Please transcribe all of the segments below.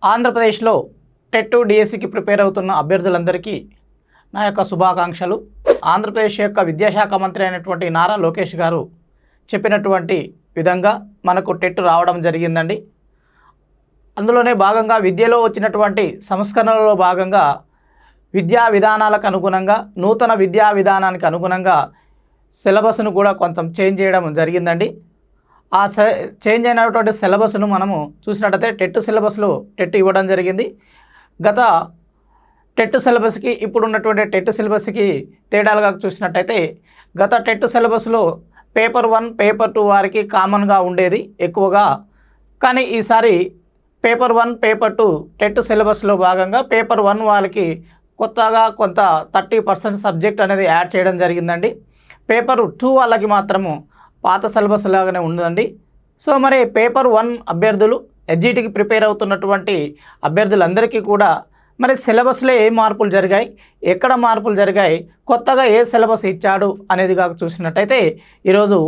ఆంధ్రప్రదేశ్లో టెట్ డిఎస్సికి ప్రిపేర్ అవుతున్న అభ్యర్థులందరికీ నా యొక్క శుభాకాంక్షలు. ఆంధ్రప్రదేశ్ యొక్క విద్యాశాఖ మంత్రి అయినటువంటి నారా లోకేష్ గారు చెప్పినటువంటి విధంగా మనకు టెట్ రావడం జరిగిందండి. అందులోనే భాగంగా విద్యలో వచ్చినటువంటి సంస్కరణలలో భాగంగా విద్యా విధానాలకు అనుగుణంగా నూతన విద్యా విధానానికి అనుగుణంగా సిలబస్ను కూడా కొంచెం చేంజ్ చేయడం జరిగిందండి. ఆ చేంజ్ అయినటువంటి సిలబస్ను మనము చూసినట్టయితే టెట్ సిలబస్లో టెట్ ఇవ్వడం జరిగింది. గత టెట్ సిలబస్కి ఇప్పుడున్నటువంటి టెట్ సిలబస్కి తేడాలుగా చూసినట్టయితే గత టెట్ సిలబస్లో పేపర్ 1 పేపర్ 2 వారికి కామన్గా ఉండేది ఎక్కువగా. కానీ ఈసారి పేపర్ 1 పేపర్ 2 టెట్ సిలబస్లో భాగంగా పేపర్ 1 వాళ్ళకి కొత్తగా కొంత 30% సబ్జెక్ట్ అనేది యాడ్ చేయడం జరిగిందండి. పేపర్ 2 వాళ్ళకి మాత్రము పాత సిలబస్ లాగానే ఉందండి. సో మరి పేపర్ 1 అభ్యర్థులు ఎస్జిటికి ప్రిపేర్ అవుతున్నటువంటి అభ్యర్థులందరికీ కూడా మరి సిలబస్లో ఏ మార్పులు జరిగాయి, ఎక్కడ మార్పులు జరిగాయి, కొత్తగా ఏ సిలబస్ ఇచ్చాడు అనేది కాక చూసినట్టయితే ఈరోజు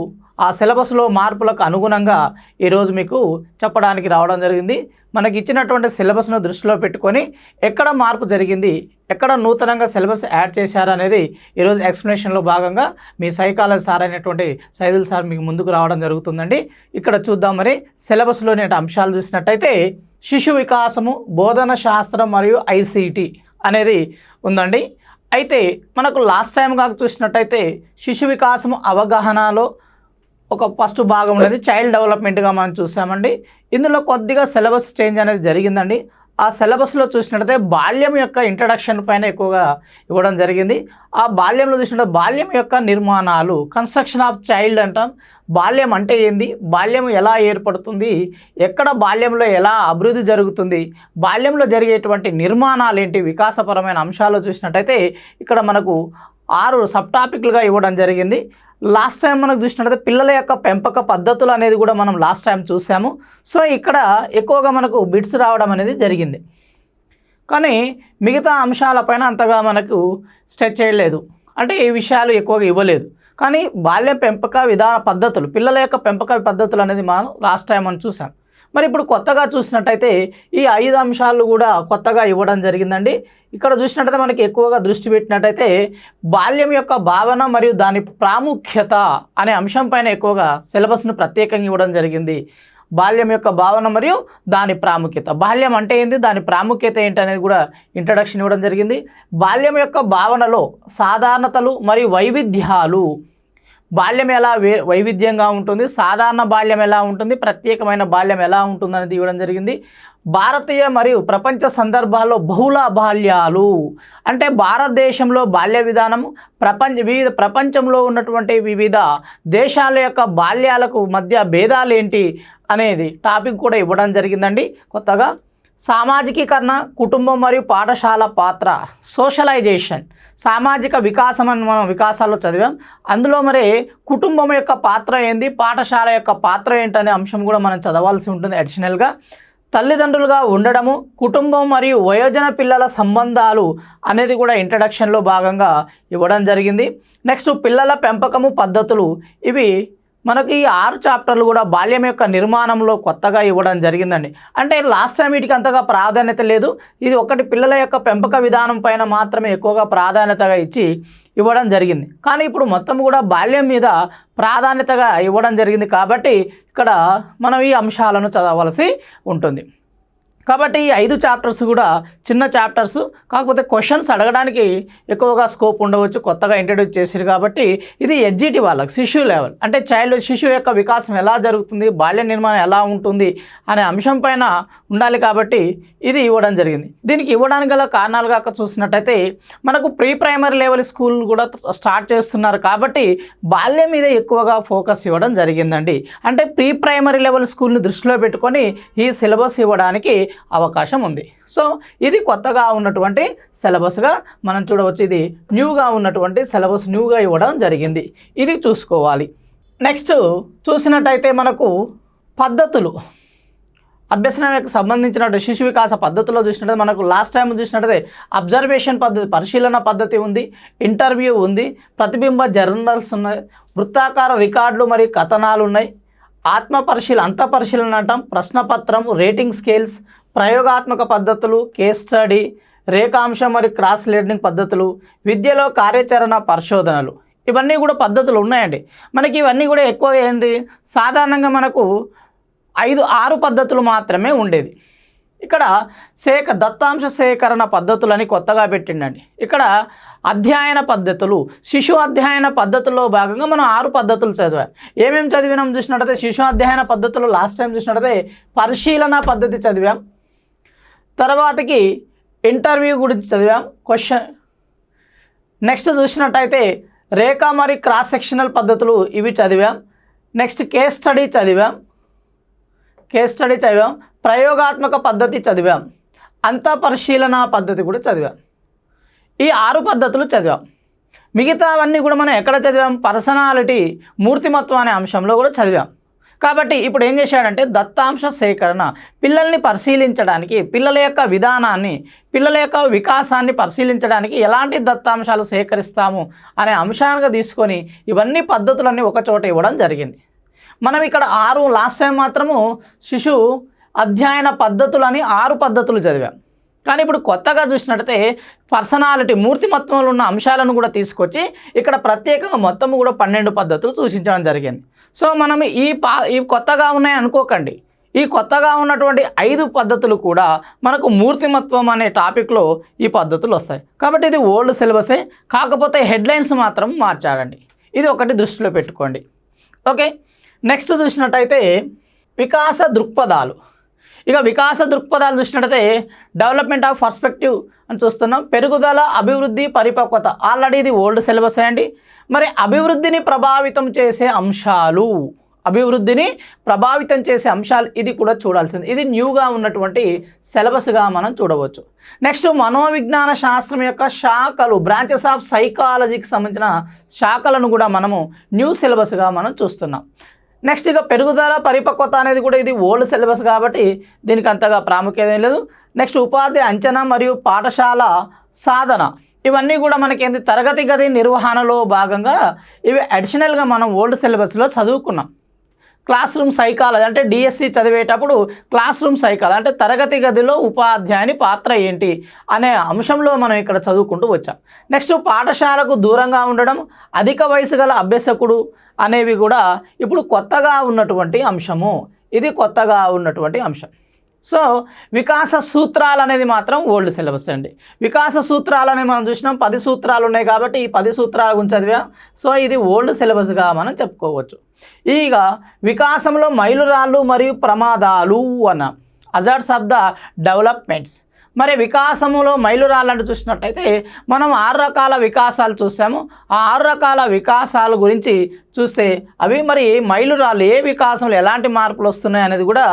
ఆ సిలబస్లో మార్పులకు అనుగుణంగా ఈరోజు మీకు చెప్పడానికి రావడం జరిగింది. మనకి ఇచ్చినటువంటి సిలబస్ను దృష్టిలో పెట్టుకొని ఎక్కడ మార్పు జరిగింది, ఎక్కడ నూతనంగా సిలబస్ యాడ్ చేశారు అనేది ఈరోజు ఎక్స్ప్లెనేషన్లో భాగంగా మీ సైకాలజీ సార్ అయినటువంటి సైదుల్ సార్ మీకు ముందుకు రావడం జరుగుతుందండి. ఇక్కడ చూద్దాం. మరి సిలబస్లోని అంశాలు చూసినట్టయితే శిశు వికాసము, బోధన శాస్త్రం మరియు ఐసిటి అనేది ఉందండి. అయితే మనకు లాస్ట్ టైం కాక చూసినట్టయితే శిశు వికాసము అవగాహనలో ఒక ఫస్ట్ భాగం అనేది చైల్డ్ డెవలప్మెంట్గా మనం చూసామండి. ఇందులో కొద్దిగా సిలబస్ చేంజ్ అనేది జరిగిందండి. ఆ సిలబస్లో చూసినట్టయితే బాల్యం యొక్క ఇంట్రడక్షన్ పైన ఎక్కువగా ఇవ్వడం జరిగింది. ఆ బాల్యంలో చూసినట్టు బాల్యం యొక్క నిర్మాణాలు, కన్స్ట్రక్షన్ ఆఫ్ చైల్డ్ అంటాం. బాల్యం అంటే ఏంది, బాల్యం ఎలా ఏర్పడుతుంది, ఎక్కడ బాల్యంలో ఎలా అభివృద్ధి జరుగుతుంది, బాల్యంలో జరిగేటువంటి నిర్మాణాలు ఏంటి, వికాసపరమైన అంశాలు చూసినట్టయితే ఇక్కడ మనకు 6 సబ్ టాపిక్లుగా ఇవ్వడం జరిగింది. లాస్ట్ టైం మనకు చూసినట్టయితే పిల్లల యొక్క పెంపక పద్ధతులు అనేది కూడా మనం లాస్ట్ టైం చూసాము. సో ఇక్కడ ఎక్కువగా మనకు బిట్స్ రావడం అనేది జరిగింది. కానీ మిగతా అంశాలపైన అంతగా మనకు స్ట్రెచ్ చేయలేదు, అంటే ఈ విషయాలు ఎక్కువగా ఇవ్వలేదు. కానీ బాల్య పెంపక విధాన పద్ధతులు, పిల్లల యొక్క పెంపక పద్ధతులు అనేది మనం లాస్ట్ టైం మనం చూసాం. మరి ఇప్పుడు కొత్తగా చూసినట్టయితే ఈ 5 అంశాలు కూడా కొత్తగా ఇవ్వడం జరిగిందండి. ఇక్కడ చూసినట్టయితే మనకి ఎక్కువగా దృష్టి పెట్టినట్టయితే బాల్యం యొక్క భావన మరియు దాని ప్రాముఖ్యత అనే అంశం పైన ఎక్కువగా సిలబస్ను ప్రత్యేకంగా ఇవ్వడం జరిగింది. బాల్యం యొక్క భావన మరియు దాని ప్రాముఖ్యత, బాల్యం అంటే ఏంటి, దాని ప్రాముఖ్యత ఏంటి అనేది కూడా ఇంట్రడక్షన్ ఇవ్వడం జరిగింది. బాల్యం యొక్క భావనలో సాధారణతలు మరియు వైవిధ్యాలు, బాల్యం ఎలా వైవిధ్యంగా ఉంటుంది, సాధారణ బాల్యం ఎలా ఉంటుంది, ప్రత్యేకమైన బాల్యం ఎలా ఉంటుంది అనేది ఇవ్వడం జరిగింది. భారతీయ మరియు ప్రపంచ సందర్భాల్లో బహుళ బాల్యాలు అంటే భారతదేశంలో బాల్య విధానము, ప్రపంచంలో ఉన్నటువంటి వివిధ దేశాల యొక్క బాల్యాలకు మధ్య భేదాలు ఏంటి అనేది టాపిక్ కూడా ఇవ్వడం జరిగిందండి. కొత్తగా సామాజికీకరణ, కుటుంబం మరియు పాఠశాల పాత్ర, సోషలైజేషన్, సామాజిక వికాసం అని మనం వికాసాల్లో చదివాం. అందులో మరి కుటుంబం యొక్క పాత్ర ఏంది, పాఠశాల యొక్క పాత్ర ఏంటనే అంశం కూడా మనం చదవాల్సి ఉంటుంది అడిషనల్గా. తల్లిదండ్రులుగా ఉండడము, కుటుంబం మరియు వయోజన పిల్లల సంబంధాలు అనేది కూడా ఇంట్రడక్షన్లో భాగంగా ఇవ్వడం జరిగింది. నెక్స్ట్ పిల్లల పెంపకము పద్ధతులు, ఇవి మనకి ఈ 6 చాప్టర్లు కూడా బాల్యం యొక్క నిర్మాణంలో కొత్తగా ఇవ్వడం జరిగిందండి. అంటే లాస్ట్ టైం వీటికి అంతగా ప్రాధాన్యత లేదు. ఇది ఒకటి పిల్లల యొక్క పెంపక విధానం పైన మాత్రమే ఎక్కువగా ప్రాధాన్యతగా ఇచ్చి ఇవ్వడం జరిగింది. కానీ ఇప్పుడు మొత్తం కూడా బాల్యం మీద ప్రాధాన్యతగా ఇవ్వడం జరిగింది కాబట్టి ఇక్కడ మనం ఈ అంశాలను చదవలసి ఉంటుంది. కాబట్టి ఈ 5 చాప్టర్స్ కూడా చిన్న చాప్టర్స్, కాకపోతే క్వశ్చన్స్ అడగడానికి ఎక్కువగా స్కోప్ ఉండవచ్చు. కొత్తగా ఇంట్రడ్యూస్ చేశారు కాబట్టి ఇది ఎస్జిటి వాళ్ళకి శిశువు లెవెల్, అంటే శిశువు యొక్క వికాసం ఎలా జరుగుతుంది, బాల్య నిర్మాణం ఎలా ఉంటుంది అనే అంశం పైన ఉండాలి కాబట్టి ఇది ఇవ్వడం జరిగింది. దీనికి ఇవ్వడానికి గల కారణాలు కాక చూసినట్టయితే మనకు ప్రీ ప్రైమరీ లెవెల్ స్కూల్ కూడా స్టార్ట్ చేస్తున్నారు కాబట్టి బాల్యం మీద ఎక్కువగా ఫోకస్ ఇవ్వడం జరిగిందండి. అంటే ప్రీ ప్రైమరీ లెవెల్ స్కూల్ని దృష్టిలో పెట్టుకొని ఈ సిలబస్ ఇవ్వడానికి అవకాశం ఉంది. సో ఇది కొత్తగా ఉన్నటువంటి సిలబస్గా మనం చూడవచ్చు. ఇది న్యూగా ఉన్నటువంటి సిలబస్ న్యూగా ఇవ్వడం జరిగింది. ఇది చూసుకోవాలి. నెక్స్ట్ చూసినట్టయితే మనకు పద్ధతులు, అభ్యసనానికి సంబంధించిన శిశు వికాస పద్ధతిలో చూసినట్టయితే మనకు లాస్ట్ టైం చూసినట్టయితే అబ్జర్వేషన్ పద్ధతి, పరిశీలన పద్ధతి ఉంది, ఇంటర్వ్యూ ఉంది, ప్రతిబింబ జర్నల్స్ ఉన్నాయి, వృత్తాకార రికార్డులు మరియు కథనాలు ఉన్నాయి, అంత పరిశీలన అంటాం, ప్రశ్నపత్రం, రేటింగ్ స్కేల్స్, ప్రయోగాత్మక పద్ధతులు, కేస్ స్టడీ, రేఖాంశం మరియు క్రాస్ లెర్నింగ్ పద్ధతులు, విద్యలో కార్యాచరణ పరిశోధనలు, ఇవన్నీ కూడా పద్ధతులు ఉన్నాయండి. మనకి ఇవన్నీ కూడా ఎక్కువ ఏంటి, సాధారణంగా మనకు 5-6 పద్ధతులు మాత్రమే ఉండేది. ఇక్కడ దత్తాంశ సేకరణ పద్ధతులని కొత్తగా పెట్టిండండి. ఇక్కడ అధ్యయన పద్ధతులు, శిశు అధ్యయన పద్ధతుల్లో భాగంగా మనం 6 పద్ధతులు చదివాం. ఏమేమి చదివినాం చూసినట్టయితే, శిశు అధ్యయన పద్ధతులు లాస్ట్ టైం చూసినట్టయితే పరిశీలన పద్ధతి చదివాం, తర్వాతకి ఇంటర్వ్యూ గురించి చదివాం, క్వశ్చన్. నెక్స్ట్ చూసినట్టయితే రేఖ మరియు క్రాస్ సెక్షనల్ పద్ధతులు ఇవి చదివాం. నెక్స్ట్ కేస్ స్టడీ చదివాం, ప్రయోగాత్మక పద్ధతి చదివాం, అంతా పరిశీలన పద్ధతి కూడా చదివాం. ఈ 6 పద్ధతులు చదివాం. మిగతావన్నీ కూడా మనం ఎక్కడ చదివాం, పర్సనాలిటీ, మూర్తిమత్వం అనే అంశంలో కూడా చదివాం. కాబట్టి ఇప్పుడు ఏం చేశాడంటే, దత్తాంశ సేకరణ, పిల్లల్ని పరిశీలించడానికి, పిల్లల యొక్క విధానాన్ని, పిల్లల యొక్క వికాసాన్ని పరిశీలించడానికి ఎలాంటి దత్తాంశాలు సేకరిస్తాము అనే అంశాలుగా తీసుకొని ఇవన్నీ పద్ధతులన్నీ ఒకచోట ఇవ్వడం జరిగింది. మనం ఇక్కడ 6 లాస్ట్ టైం మాత్రము శిశు అధ్యయన పద్ధతులని 6 పద్ధతులు చదివాం. కానీ ఇప్పుడు కొత్తగా చూసినట్టయితే పర్సనాలిటీ, మూర్తిమత్వంలో ఉన్న అంశాలను కూడా తీసుకొచ్చి ఇక్కడ ప్రత్యేకంగా మొత్తం కూడా 12 పద్ధతులు సూచించడం జరిగింది. సో మనం ఈ కొత్తగా ఉన్నాయి అనుకోకండి, ఈ కొత్తగా ఉన్నటువంటి 5 పద్ధతులు కూడా మనకు మూర్తిమత్వం అనే టాపిక్లో ఈ పద్ధతులు వస్తాయి. కాబట్టి ఇది ఓల్డ్ సిలబసే, కాకపోతే హెడ్లైన్స్ మాత్రం మార్చారండి. ఇది ఒకటి దృష్టిలో పెట్టుకోండి. ఓకే, నెక్స్ట్ చూసినట్టయితే వికాస దృక్పథాలు. ఇక వికాస దృక్పథాలు చూసినట్టయితే డెవలప్మెంట్ ఆఫ్ పర్స్పెక్టివ్ అని చూస్తున్నాం. పెరుగుదల, అభివృద్ధి, పరిపక్వత, ఆల్రెడీ ఇది ఓల్డ్ సిలబస్ అండి. మరి అభివృద్ధిని ప్రభావితం చేసే అంశాలు, ఇది కూడా చూడాల్సింది. ఇది న్యూగా ఉన్నటువంటి సిలబస్గా మనం చూడవచ్చు. నెక్స్ట్ మనోవిజ్ఞాన శాస్త్రం యొక్క శాఖలు, బ్రాంచెస్ ఆఫ్ సైకాలజీకి సంబంధించిన శాఖలను కూడా మనము న్యూ సిలబస్గా మనం చూస్తున్నాం. నెక్స్ట్ ఇక పెరుగుదల, పరిపక్వత అనేది కూడా ఇది ఓల్డ్ సిలబస్ కాబట్టి దీనికి అంతగా ప్రాముఖ్యత ఏం లేదు. నెక్స్ట్ ఉపాధ్యాయ అంచనా మరియు పాఠశాల సాధన, ఇవన్నీ కూడా మనకి తరగతి గది నిర్వహణలో భాగంగా ఇవి అడిషనల్గా మనం ఓల్డ్ సిలబస్లో చదువుకున్నాం. క్లాస్ రూమ్ సైకాలజీ అంటే డిఎస్సి చదివేటప్పుడు క్లాస్ రూమ్ సైకాలజీ అంటే తరగతి గదిలో ఉపాధ్యాయుని పాత్ర ఏంటి అనే అంశంలో మనం ఇక్కడ చదువుకుంటూ వచ్చాం. నెక్స్ట్ పాఠశాలకు దూరంగా ఉండడం, అధిక వయసు గల అభ్యసకుడు అనేవి కూడా ఇప్పుడు కొత్తగా ఉన్నటువంటి అంశము. ఇది కొత్తగా ఉన్నటువంటి అంశం. సో వికాస సూత్రాలు అనేది మాత్రం ఓల్డ్ సిలబస్ అండి. వికాస సూత్రాలని మనం చూసినాం, 10 సూత్రాలు ఉన్నాయి కాబట్టి ఈ 10 సూత్రాల గురించి చదివాం. సో ఇది ఓల్డ్ సిలబస్గా మనం చెప్పుకోవచ్చు. ఇక వికాసంలో మైలురాళ్ళు మరియు ప్రమాదాలు అన్న అజార్డ్స్ ఆఫ్ ద డెవలప్మెంట్స్. మరి వికాసములో మైలురాళ్ళు అంటే చూసినట్టయితే మనం 6 రకాల వికాసాలు చూసాము. ఆ 6 రకాల వికాసాల గురించి చూస్తే అవి మరి మైలురాళ్ళు, ఏ వికాసంలో ఎలాంటి మార్పులు వస్తున్నాయి అనేది కూడా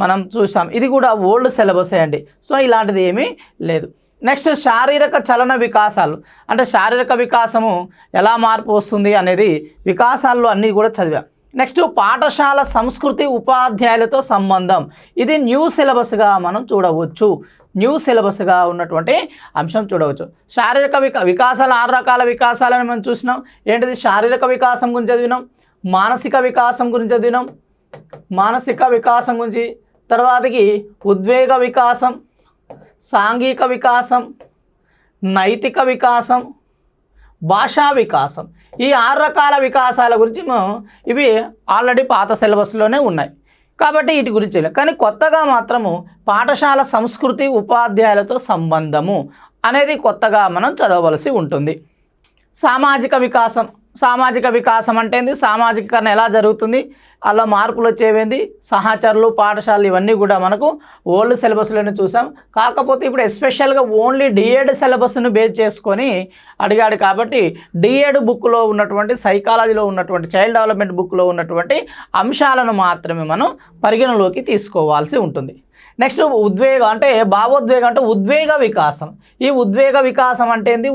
మనం చూసాం. ఇది కూడా ఓల్డ్ సిలబసే అండి. సో ఇలాంటిది ఏమీ లేదు. నెక్స్ట్ శారీరక చలన వికాసాలు అంటే శారీరక వికాసము ఎలా మార్పు వస్తుంది అనేది వికాసాల్లో అన్నీ కూడా చదివాం. నెక్స్ట్ పాఠశాల సంస్కృతి, ఉపాధ్యాయులతో సంబంధం, ఇది న్యూ సిలబస్గా మనం చూడవచ్చు. న్యూ సిలబస్గా ఉన్నటువంటి అంశం చూడవచ్చు. శారీరక వికాసాలు 6 రకాల వికాసాలను మనం చూసినాం. ఏంటిది, శారీరక వికాసం గురించి చదివినాం, మానసిక వికాసం గురించి చదివినాం, తర్వాతకి ఉద్వేగ వికాసం, సాంఘిక వికాసం, నైతిక వికాసం, భాషా వికాసం. ఈ 6 రకాల వికాసాల గురించి ఇవి ఆల్రెడీ పాత సిలబస్లోనే ఉన్నాయి కాబట్టి వీటి గురించి కానీ కొత్తగా మాత్రము పాఠశాల సంస్కృతి, ఉపాధ్యాయులతో సంబంధము అనేది కొత్తగా మనం చదవవలసి ఉంటుంది. సామాజిక వికాసం అంటే ఏంది, సామాజికీకరణ ఎలా జరుగుతుంది, అలా మార్పులు వచ్చేవేంది, సహచరులు, పాఠశాలలు, ఇవన్నీ కూడా మనకు ఓల్డ్ సిలబస్లోనే చూసాం. కాకపోతే ఇప్పుడు ఎస్పెషల్గా ఓన్లీ డిఎడ్ సిలబస్ను బేస్ చేసుకొని అడిగాడు కాబట్టి డిఎడ్ బుక్లో ఉన్నటువంటి సైకాలజీలో ఉన్నటువంటి చైల్డ్ డెవలప్మెంట్ బుక్లో ఉన్నటువంటి అంశాలను మాత్రమే మనం పరిగణలోకి తీసుకోవాల్సి ఉంటుంది. నెక్స్ట్ ఉద్వేగం అంటే భావోద్వేగం అంటే ఉద్వేగ వికాసం. ఈ ఉద్వేగ వికాసం అంటే ఏంది,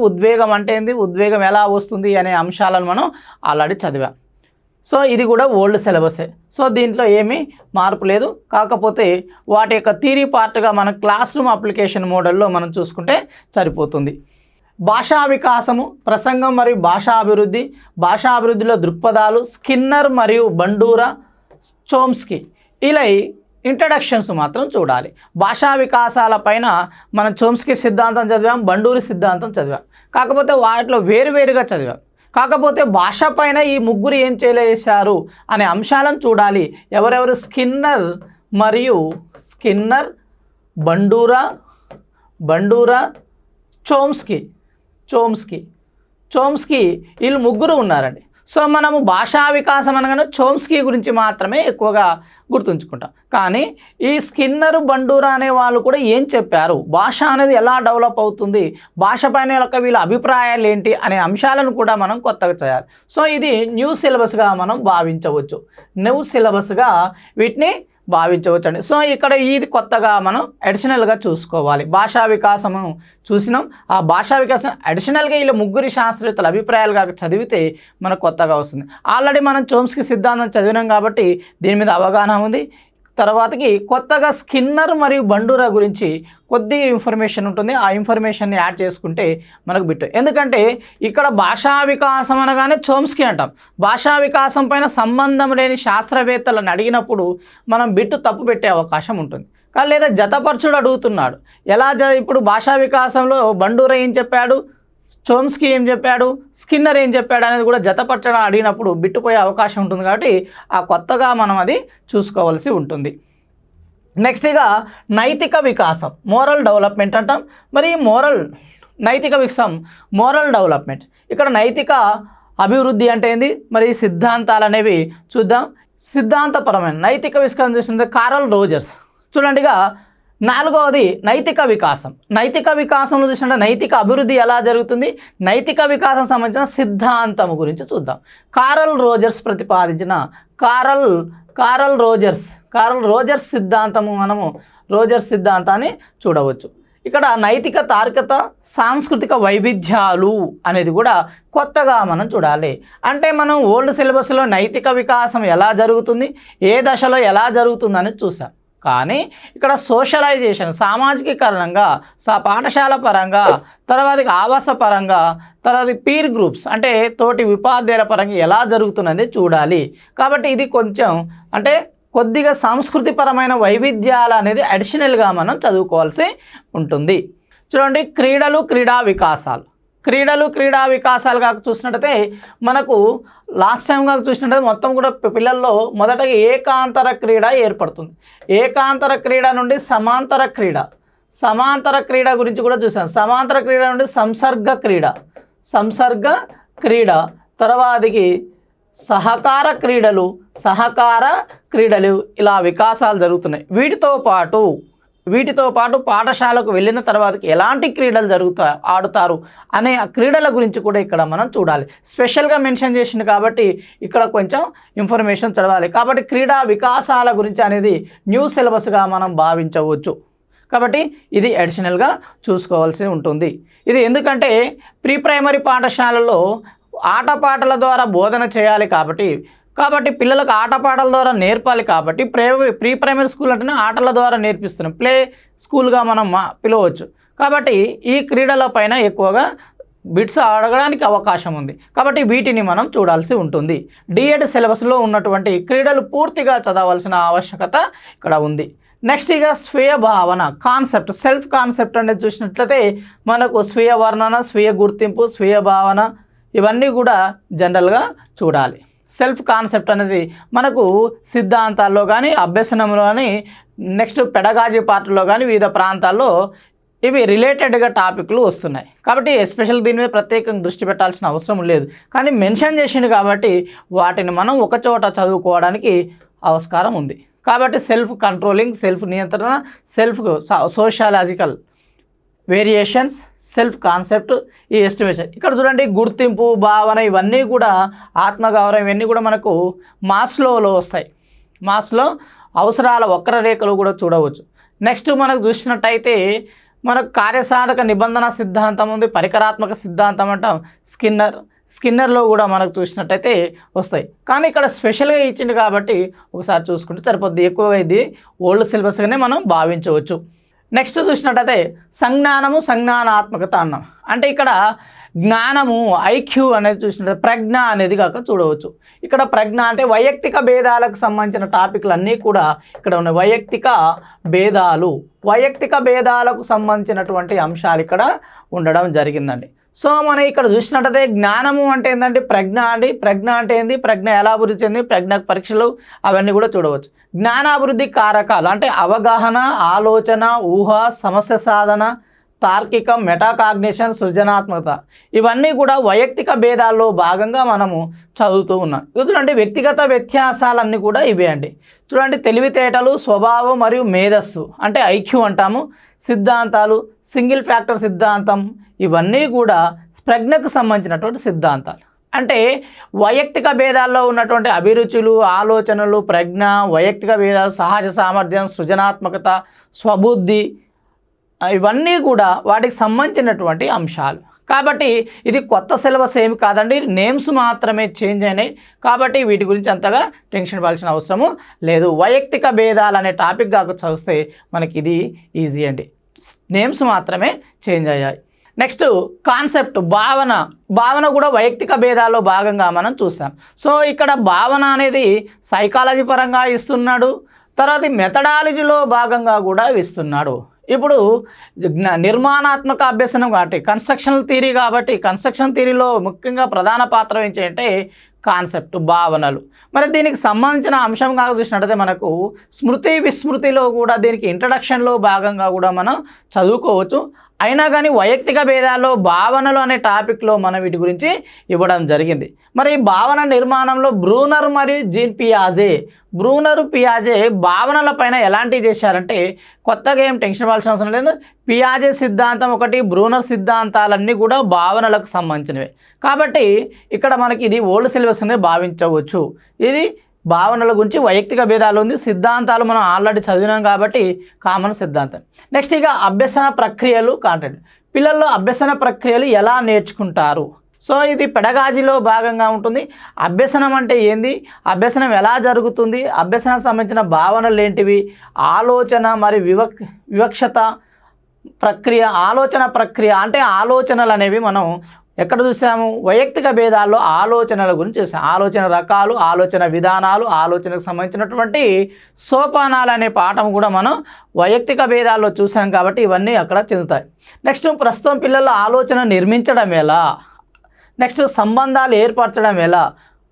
ఉద్వేగం ఎలా వస్తుంది అనే అంశాలను మనం ఆల్రెడీ చదివాం. సో ఇది కూడా ఓల్డ్ సిలబసే. సో దీంట్లో ఏమీ మార్పు లేదు. కాకపోతే వాటి యొక్క థియరీ పార్ట్గా మన క్లాస్ రూమ్ అప్లికేషన్ మోడల్లో మనం చూసుకుంటే సరిపోతుంది. భాషా వికాసము, ప్రసంగం మరియు భాషా అభివృద్ధిలో దృక్పథాలు, స్కిన్నర్ మరియు బండూరా, చోమ్స్కీ ఇంట్రడక్షన్స్ మాత్రం చూడాలి. భాషా వికాసాల పైన మనం చోమ్స్కీ సిద్ధాంతం చదివాం, బండూరి సిద్ధాంతం చదివాం. కాకపోతే వాటిలో వేరువేరుగా చదివాం. కాకపోతే భాష పైన ఈ ముగ్గురు ఏం చేశారు అనే అంశాలను చూడాలి. ఎవరెవరు? స్కిన్నర్, బండూరా, చోమ్స్కీ వీళ్ళు ముగ్గురు ఉన్నారండి. సో మనము భాషా వికాసం అనగానే చోమ్స్కీ గురించి మాత్రమే ఎక్కువగా గుర్తుంచుకుంటాం. కానీ ఈ స్కిన్నర్, బండూరా అనే వాళ్ళు కూడా ఏం చెప్పారు, భాష అనేది ఎలా డెవలప్ అవుతుంది, భాష పైన వీళ్ళ అభిప్రాయాలు ఏంటి అనే అంశాలను కూడా మనం కొత్తగా చేయాలి. సో ఇది న్యూ సిలబస్గా మనం భావించవచ్చు, వీటిని భావించవచ్చండి. సో ఇక్కడ ఇది కొత్తగా మనం అడిషనల్గా చూసుకోవాలి. భాషా వికాసము చూసినాం, ఆ భాషా వికాసం అడిషనల్గా వీళ్ళ ముగ్గురి శాస్త్రవేత్తల అభిప్రాయాలుగా చదివితే మనకు కొత్తగా వస్తుంది. ఆల్రెడీ మనం చోమ్స్కీ సిద్ధాంతం చదివినాం కాబట్టి దీని మీద అవగాహన ఉంది. తర్వాతకి కొత్తగా స్కిన్నర్ మరియు బండూరా గురించి కొద్దిగా ఇన్ఫర్మేషన్ ఉంటుంది. ఆ ఇన్ఫర్మేషన్ని యాడ్ చేసుకుంటే మనకు బిట్టు. ఎందుకంటే ఇక్కడ భాషా వికాసం అనగానే చోమ్స్కీ అంటాం. భాషా వికాసం పైన సంబంధం లేని శాస్త్రవేత్తలను అడిగినప్పుడు మనం బిట్టు తప్పు పెట్టే అవకాశం ఉంటుంది. కానీ లేదా జతపరచుడు అడుగుతున్నాడు, ఎలా ఇప్పుడు భాషా వికాసంలో బండూరా ఏం చెప్పాడు, చోమ్స్కీ ఏం చెప్పాడు, స్కిన్నర్ ఏం చెప్పాడు అనేది కూడా జతపరచడం అడిగినప్పుడు బిట్టుపోయే అవకాశం ఉంటుంది. కాబట్టి ఆ కొత్తగా మనం అది చూసుకోవాల్సి ఉంటుంది. నెక్స్ట్గా నైతిక వికాసం, మోరల్ డెవలప్మెంట్ అంటాం. మరి నైతిక వికాసం, మోరల్ డెవలప్మెంట్, ఇక్కడ నైతిక అభివృద్ధి అంటే ఏంది, మరి సిద్ధాంతాలు అనేవి చూద్దాం. సిద్ధాంతపరమైన నైతిక వికాసం చూసినట్టు కార్ల్ రోజర్స్ చూడండిగా. 4వది నైతిక వికాసం. నైతిక వికాసంలో చూసినట్టు నైతిక అభివృద్ధి ఎలా జరుగుతుంది, నైతిక వికాసం సంబంధించిన సిద్ధాంతం గురించి చూద్దాం. కార్ల్ రోజర్స్ ప్రతిపాదించిన కార్ల్ రోజర్స్ సిద్ధాంతము, మనము రోజర్స్ సిద్ధాంతాన్ని చూడవచ్చు. ఇక్కడ నైతిక తార్కికత, సాంస్కృతిక వైవిధ్యాలు అనేది కూడా కొత్తగా మనం చూడాలి. అంటే మనం ఓల్డ్ సిలబస్లో నైతిక వికాసం ఎలా జరుగుతుంది, ఏ దశలో ఎలా జరుగుతుంది అనేది చూసాం. కానీ ఇక్కడ సోషలైజేషన్, సామాజికీకరణంగా, పాఠశాల పరంగా, తర్వాత ఆవాస పరంగా, తర్వాత పీర్ గ్రూప్స్ అంటే తోటి ఉపాధ్యాయుల పరంగా ఎలా జరుగుతున్నది చూడాలి. కాబట్టి ఇది కొంచెం అంటే కొద్దిగా సంస్కృతిపరమైన వైవిధ్యాలు అనేది అడిషనల్గా మనం చదువుకోవాల్సి ఉంటుంది. చూడండి, క్రీడా వికాసాలు కాక చూసినట్టయితే మనకు లాస్ట్ టైం కాక చూసినట్టయితే మొత్తం కూడా పిల్లల్లో మొదటగా ఏకాంతర క్రీడ ఏర్పడుతుంది. ఏకాంతర క్రీడ నుండి సమాంతర క్రీడ గురించి కూడా చూసాం. సమాంతర క్రీడ నుండి సంసర్గ క్రీడ, తర్వాతకి సహకార క్రీడలు ఇలా వికాసాలు జరుగుతున్నాయి. వీటితో పాటు పాఠశాలకు వెళ్ళిన తర్వాతకి ఎలాంటి క్రీడలు ఆడుతారు అనే ఆ క్రీడల గురించి కూడా ఇక్కడ మనం చూడాలి. స్పెషల్గా మెన్షన్ చేసింది కాబట్టి ఇక్కడ కొంచెం ఇన్ఫర్మేషన్ చదవాలి. కాబట్టి క్రీడా వికాసాల గురించి అనేది న్యూ సిలబస్గా మనం భావించవచ్చు. కాబట్టి ఇది అడిషనల్గా చూసుకోవాల్సి ఉంటుంది. ఇది ఎందుకంటే ప్రీ ప్రైమరీ పాఠశాలలో ఆటపాటల ద్వారా బోధన చేయాలి కాబట్టి పిల్లలకు ఆటపాటల ద్వారా నేర్పాలి. కాబట్టి ప్రీ ప్రైమరీ స్కూల్ అంటేనే ఆటల ద్వారా నేర్పిస్తున్నాం, ప్లే స్కూల్గా మనం పిలవచ్చు. కాబట్టి ఈ క్రీడల పైన ఎక్కువగా బిట్స్ అడగడానికి అవకాశం ఉంది. కాబట్టి వీటిని మనం చూడాల్సి ఉంటుంది. డిఎడ్ సిలబస్లో ఉన్నటువంటి క్రీడలు పూర్తిగా చదవాల్సిన ఆవశ్యకత ఇక్కడ ఉంది. నెక్స్ట్ ఇక స్వీయ భావన కాన్సెప్ట్, సెల్ఫ్ కాన్సెప్ట్ అనేది చూసినట్లయితే మనకు స్వీయ వర్ణన, స్వీయ గుర్తింపు, స్వీయ భావన ఇవన్నీ కూడా జనరల్గా చూడాలి. సెల్ఫ్ కాన్సెప్ట్ అనేది మనకు సిద్ధాంతాల్లో కానీ, అభ్యసనంలో కానీ, నెక్స్ట్ పెడగాజీ పార్ట్లో కానీ వివిధ ప్రాంతాల్లో ఇవి రిలేటెడ్గా టాపిక్లు వస్తున్నాయి. కాబట్టి ఎస్పెషల్ దీని మీద ప్రత్యేకంగా దృష్టి పెట్టాల్సిన అవసరం లేదు. కానీ మెన్షన్ చేసింది కాబట్టి వాటిని మనం ఒకచోట చదువుకోవడానికి ఆస్కారం ఉంది. కాబట్టి సెల్ఫ్ కంట్రోలింగ్, సెల్ఫ్ నియంత్రణ, self sociological variations, self concept, ఈ ఎస్టిమేషన్. ఇక్కడ చూడండి, గుర్తింపు, భావన ఇవన్నీ కూడా, ఆత్మగౌరవం ఇవన్నీ కూడా మనకు మాస్లోలో వస్తాయి. మాస్లో అవసరాల వక్రరేఖలు కూడా చూడవచ్చు. నెక్స్ట్ మనకు చూసినట్టయితే మనకు కార్యసాధక నిబంధన సిద్ధాంతం ఉంది, పరికరాత్మక సిద్ధాంతం అంటాం. స్కిన్నర్లో కూడా మనకు చూసినట్టయితే వస్తాయి. కానీ ఇక్కడ స్పెషల్గా ఇచ్చింది కాబట్టి ఒకసారి చూసుకుంటే సరిపోద్ది. ఎక్కువగా ఇది ఓల్డ్ సిలబస్గానే మనం భావించవచ్చు. నెక్స్ట్ చూసినట్టయితే సంజ్ఞానము, సంజ్ఞానాత్మకత అన్నాం. అంటే ఇక్కడ జ్ఞానము ఐక్యూ అనేది చూసినట్టు ప్రజ్ఞ అనేది కాక చూడవచ్చు. ఇక్కడ ప్రజ్ఞ అంటే వైయక్తిక భేదాలకు సంబంధించిన టాపిక్లు అన్నీ కూడా ఇక్కడ ఉన్నాయి. వైయక్తిక భేదాలకు సంబంధించినటువంటి అంశాలు ఇక్కడ ఉండడం జరిగిందండి. సో మనం ఇక్కడ చూసినట్టయితే జ్ఞానము అంటే ఏంటంటే ప్రజ్ఞ అండి. ప్రజ్ఞ అంటే ఏంది, ప్రజ్ఞ ఎలా అభివృద్ధి చెంది, ప్రజ్ఞ పరీక్షలు అవన్నీ కూడా చూడవచ్చు. జ్ఞానాభివృద్ధి కారకాలు అంటే అవగాహన, ఆలోచన, ఊహ, సమస్య సాధన, తార్కికం, మెటాకాగ్నిషన్, సృజనాత్మకత ఇవన్నీ కూడా వైయక్తిక భేదాల్లో భాగంగా మనము చదువుతూ ఉన్నాం. చూడండి వ్యక్తిగత వ్యత్యాసాలన్నీ కూడా ఇవే అండి. చూడండి తెలివితేటలు, స్వభావం మరియు మేధస్సు అంటే ఐక్యూ అంటాము. సిద్ధాంతాలు, సింగిల్ ఫ్యాక్టర్ సిద్ధాంతం ఇవన్నీ కూడా ప్రజ్ఞకు సంబంధించినటువంటి సిద్ధాంతాలు. అంటే వైయక్తిక భేదాల్లో ఉన్నటువంటి అభిరుచులు, ఆలోచనలు, ప్రజ్ఞ, వైయక్తిక భేదాలు, సహజ సామర్థ్యం, సృజనాత్మకత, స్వబుద్ధి ఇవన్నీ కూడా వాటికి సంబంధించినటువంటి అంశాలు. కాబట్టి ఇది కొత్త సిలబస్ ఏమి కాదండి, నేమ్స్ మాత్రమే చేంజ్ అయినాయి. కాబట్టి వీటి గురించి అంతగా టెన్షన్ పడాల్సిన అవసరము లేదు. వైయక్తిక భేదాలు అనే టాపిక్ కాక చూస్తే మనకి ఇది ఈజీ అండి, నేమ్స్ మాత్రమే చేంజ్ అయ్యాయి. నెక్స్ట్ కాన్సెప్ట్ భావన కూడా వైయక్తిక భేదాల్లో భాగంగా మనం చూసాం. సో ఇక్కడ భావన అనేది సైకాలజీ పరంగా ఇస్తున్నాడు, తర్వాత మెథడాలజీలో భాగంగా కూడా ఇస్తున్నాడు. ఇప్పుడు నిర్మాణాత్మక అభ్యసనం కాబట్టి కన్స్ట్రక్షనల్ థియరీ కాబట్టి కన్స్ట్రక్షన్ థియరీలో ముఖ్యంగా ప్రధాన పాత్ర వహించేంటే కాన్సెప్ట్, భావనలు. మరి దీనికి సంబంధించిన అంశం కాక చూసినట్టయితే మనకు స్మృతి విస్మృతిలో కూడా దీనికి ఇంట్రడక్షన్లో భాగంగా కూడా మనం చదువుకోవచ్చు. అయినా కానీ వైయక్తిక భేదాల్లో భావనలు అనే టాపిక్లో మనం వీటి గురించి ఇవ్వడం జరిగింది. మరి భావన నిర్మాణంలో బ్రూనర్ మరియు జీన్ పియాజే భావనల పైన ఎలాంటివి చేశారంటే కొత్తగా ఏం టెన్షన్ పడాల్సిన అవసరం లేదు. పియాజే సిద్ధాంతం ఒకటి, బ్రూనర్ సిద్ధాంతాలన్నీ కూడా భావనలకు సంబంధించినవి. కాబట్టి ఇక్కడ మనకి ఇది ఓల్డ్ సిలబస్ అనేది భావించవచ్చు. ఇది భావనల గురించి వైయక్తిక భేదాలు ఉంది, సిద్ధాంతాలు మనం ఆల్రెడీ చదివినాం కాబట్టి కామన్ సిద్ధాంతం. నెక్స్ట్ ఇక అభ్యసన ప్రక్రియలు, కాంటెంట్. పిల్లల్లో అభ్యసన ప్రక్రియలు ఎలా నేర్చుకుంటారు? సో ఇది పెడగాజీలో భాగంగా ఉంటుంది. అభ్యసనం అంటే ఏంది, అభ్యసనం ఎలా జరుగుతుంది, అభ్యసనానికి సంబంధించిన భావనలు ఏంటివి, ఆలోచన మరియు వివక్షత ప్రక్రియ, ఆలోచన ప్రక్రియ అంటే ఆలోచనలు అనేవి మనం ఎక్కడ చూసాము, వైయక్తిక భేదాల్లో ఆలోచనల గురించి చూసాం. ఆలోచన రకాలు, ఆలోచన విధానాలు, ఆలోచనకు సంబంధించినటువంటి సోపానాలు అనే పాఠం కూడా మనం వైయక్తిక భేదాల్లో చూసాం కాబట్టి ఇవన్నీ అక్కడ చెందుతాయి. నెక్స్ట్ ప్రస్తుతం పిల్లల ఆలోచన నిర్మించడం ఎలా, నెక్స్ట్ సంబంధాలు ఏర్పరచడం ఎలా,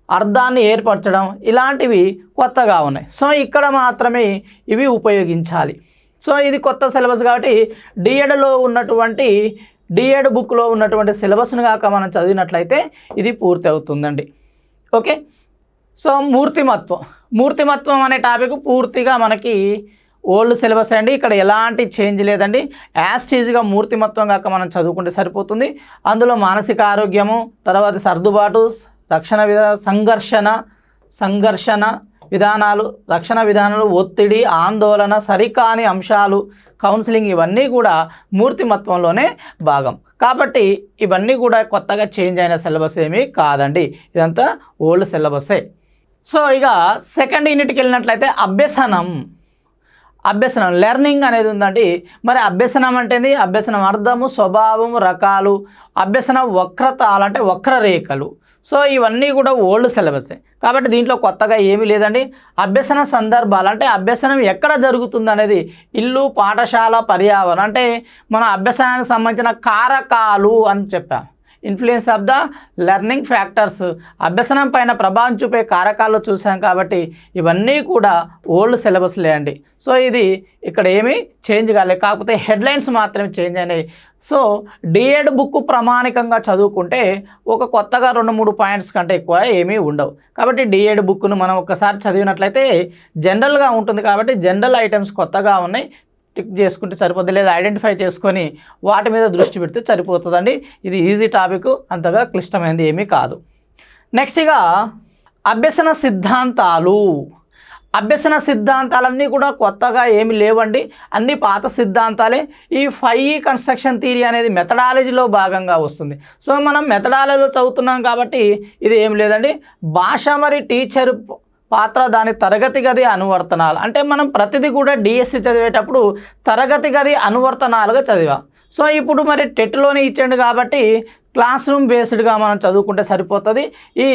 అర్థాన్ని ఏర్పరచడం ఇలాంటివి కొత్తగా ఉన్నాయి. సో ఇక్కడ మాత్రమే ఇవి ఉపయోగించాలి. సో ఇది కొత్త సిలబస్ కాబట్టి డిఎడ్లో ఉన్నటువంటి డిఎడ్ బుక్లో ఉన్నటువంటి సిలబస్ను కాక మనం చదివినట్లయితే ఇది పూర్తి అవుతుందండి. ఓకే. సో మూర్తిమత్వం అనే టాపిక్ పూర్తిగా మనకి ఓల్డ్ సిలబస్ అండి. ఇక్కడ ఎలాంటి చేంజ్ లేదండి, యాస్టీజ్గా మూర్తిమత్వం కాక మనం చదువుకుంటే సరిపోతుంది. అందులో మానసిక ఆరోగ్యము, తర్వాత సర్దుబాటు, సంఘర్షణ విధానాలు, రక్షణ విధానాలు, ఒత్తిడి, ఆందోళన, సరికాని అంశాలు, కౌన్సిలింగ్ ఇవన్నీ కూడా మూర్తిమత్వంలోనే భాగం. కాబట్టి ఇవన్నీ కూడా కొత్తగా చేంజ్ అయిన సిలబస్ ఏమీ కాదండి, ఇదంతా ఓల్డ్ సిలబస్సే. సో ఇక సెకండ్ యూనిట్కి వెళ్ళినట్లయితే అభ్యసనం లెర్నింగ్ అనేది ఉందండి. మరి అభ్యసనం అంటేది అభ్యసనం అర్థము, స్వభావము, రకాలు, అభ్యసన వక్రతాలు అంటే వక్రరేఖలు. సో ఇవన్నీ కూడా ఓల్డ్ సిలబసే కాబట్టి దీంట్లో కొత్తగా ఏమీ లేదండి. అభ్యసన సందర్భాలు అంటే అభ్యసనం ఎక్కడ జరుగుతుంది అనేది ఇల్లు, పాఠశాల, పర్యావరణం అంటే మన అభ్యసనానికి సంబంధించిన కారకాలు అని చెప్పాం. Influence of the learning factors, అభ్యసనం పైన ప్రభావం చూపే కారకాలు చూసాం కాబట్టి ఇవన్నీ కూడా ఓల్డ్ సిలబస్లే అండి. సో ఇది ఇక్కడ ఏమీ చేంజ్ కాలేదు, కాకపోతే హెడ్లైన్స్ మాత్రమే చేంజ్ అయినాయి. సో డిఎడ్ బుక్ ప్రామాణికంగా చదువుకుంటే ఒక కొత్తగా 2-3 పాయింట్స్ కంటే ఎక్కువ ఏమీ ఉండవు. కాబట్టి డిఎడ్ బుక్ను మనం ఒక్కసారి చదివినట్లయితే జనరల్గా ఉంటుంది కాబట్టి జనరల్ ఐటమ్స్ కొత్తగా ఉన్నాయి, టిక్ చేసుకుంటే సరిపోతుంది, లేదా ఐడెంటిఫై చేసుకొని వాటి మీద దృష్టి పెడితే సరిపోతుందండి. ఇది ఈజీ టాపిక్, అంతగా క్లిష్టమైనది ఏమీ కాదు. నెక్స్ట్ ఇక అభ్యసన సిద్ధాంతాలన్నీ కూడా కొత్తగా ఏమి లేవండి, అన్నీ పాత సిద్ధాంతాలే. ఈ 5E కన్స్ట్రక్షన్ థియరీ అనేది మెథడాలజీలో భాగంగా వస్తుంది. సో మనం మెథడాలజీలో చదువుతున్నాం కాబట్టి ఇది ఏం లేదండి. భాష మరి టీచర్ పాత్ర, దాని తరగతి గది అనువర్తనాలు అంటే మనం ప్రతిదీ కూడా డిఎస్సి చదివేటప్పుడు తరగతి గది అనువర్తనాలుగా చదివాం. సో ఇప్పుడు మరి టెట్లోనే ఇచ్చాడు కాబట్టి క్లాస్ రూమ్ బేస్డ్గా మనం చదువుకుంటే సరిపోతుంది. ఈ